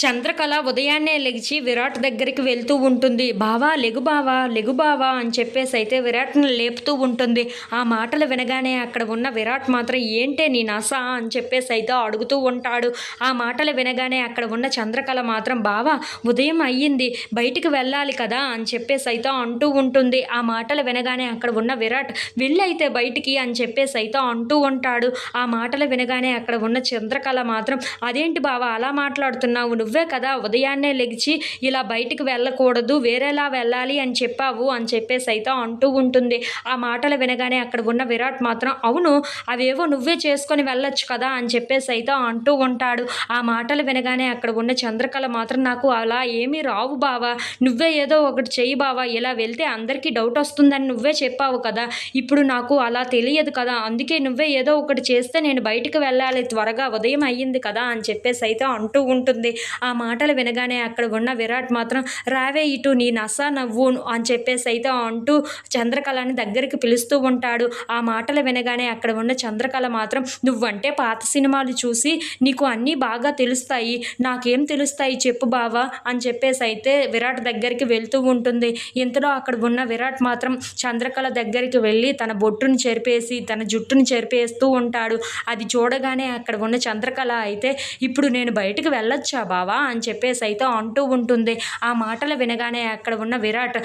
చంద్రకళ ఉదయాన్నే లెగిచి విరాట్ దగ్గరికి వెళ్తూ ఉంటుంది. బావా లెగు బావా లెగు బావా అని చెప్పేసి అయితే విరాట్ని లేపుతూ ఉంటుంది. ఆ మాటలు వినగానే అక్కడ ఉన్న విరాట్ మాత్రం ఏంటే నీ నస అని చెప్పేసి అయితే అడుగుతూ ఉంటాడు. ఆ మాటలు వినగానే అక్కడ ఉన్న చంద్రకళ మాత్రం బావా ఉదయం అయ్యింది, బయటికి వెళ్ళాలి కదా అని చెప్పేసి అయితే అంటూ ఉంటుంది. ఆ మాటలు వినగానే అక్కడ ఉన్న విరాట్ వెళ్ళైతే బయటికి అని చెప్పేసి అయితే అంటూ ఉంటాడు. ఆ మాటలు వినగానే అక్కడ ఉన్న చంద్రకళ మాత్రం అదేంటి బావా అలా మాట్లాడుతున్నావు, నువ్వే కదా ఉదయాన్నే లెగిచి ఇలా బయటికి వెళ్ళకూడదు, వేరేలా వెళ్ళాలి అని చెప్పావు అని చెప్పేసి అయితే అంటూ ఉంటుంది. ఆ మాటలు వినగానే అక్కడ ఉన్న విరాట్ మాత్రం అవును అవేవో నువ్వే చేసుకొని వెళ్ళొచ్చు కదా అని చెప్పేసి అయితే అంటూ ఉంటాడు. ఆ మాటలు వినగానే అక్కడ ఉన్న చంద్రకళ మాత్రం నాకు అలా ఏమీ రావు బావా, నువ్వే ఏదో ఒకటి చెయ్యి బావా, ఇలా వెళ్తే అందరికీ డౌట్ వస్తుందని నువ్వే చెప్పావు కదా, ఇప్పుడు నాకు అలా తెలియదు కదా, అందుకే నువ్వే ఏదో ఒకటి చేస్తే నేను బయటికి వెళ్ళాలి, త్వరగా ఉదయం అయ్యింది కదా అని చెప్పేసి అయితే అంటూ ఉంటుంది. ఆ మాటలు వినగానే అక్కడ ఉన్న విరాట్ మాత్రం రావే ఇటు నీ నస నవ్వు అని చెప్పేసి అయితే అంటూ చంద్రకళని దగ్గరికి పిలుస్తూ ఉంటాడు. ఆ మాటలు వినగానే అక్కడ ఉన్న చంద్రకళ మాత్రం నువ్వంటే పాత సినిమాలు చూసి నీకు అన్నీ బాగా తెలుస్తాయి, నాకేం తెలుస్తాయి చెప్పు బావా అని చెప్పేసి అయితే విరాట్ దగ్గరికి వెళ్తూ ఉంటుంది. ఇంతలో అక్కడ ఉన్న విరాట్ మాత్రం చంద్రకళ దగ్గరికి వెళ్ళి తన బొట్టును చెరిపేసి తన జుట్టును చెరిపేస్తూ ఉంటాడు. అది చూడగానే అక్కడ ఉన్న చంద్రకళ అయితే ఇప్పుడు నేను బయటికి వెళ్ళొచ్చా బావా అని చెప్పేసి అయితే అంటూ ఉంటుంది. ఆ మాటలు వినగానే అక్కడ ఉన్న విరాట్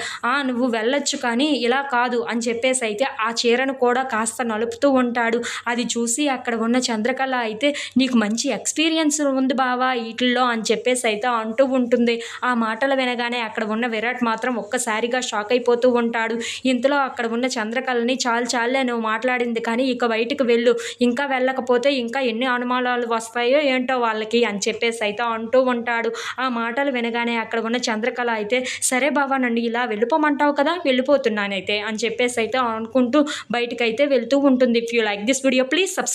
నువ్వు వెళ్ళొచ్చు కానీ ఇలా కాదు అని చెప్పేసి అయితే ఆ చీరను కూడా కాస్త నలుపుతూ ఉంటాడు. అది చూసి అక్కడ ఉన్న చంద్రకళ అయితే నీకు మంచి ఎక్స్పీరియన్స్ ఉంది బావా వీటిల్లో అని చెప్పేసి అయితే అంటూ ఉంటుంది. ఆ మాటలు వినగానే అక్కడ ఉన్న విరాట్ మాత్రం ఒక్కసారిగా షాక్ అయిపోతూ ఉంటాడు. ఇంతలో అక్కడ ఉన్న చంద్రకళని చాలు చాలే నువ్వు మాట్లాడింది కానీ ఇక బయటికి వెళ్ళు, ఇంకా వెళ్ళకపోతే ఇంకా ఎన్ని అనుమానాలు వస్తాయో ఏంటో వాళ్ళకి అని చెప్పేసి అయితే అంటూ ఉంటాడు. ఆ మాటలు వినగానే అక్కడ ఉన్న చంద్రకళ అయితే సరే బావా నన్ను ఇలా వెళ్ళిపోమంటావు కదా వెళ్ళిపోతున్నానైతే అని చెప్పేసి అయితే అనుకుంటూ బయటకైతే వెళ్తూ ఉంటుంది. If you like this video please subscribe.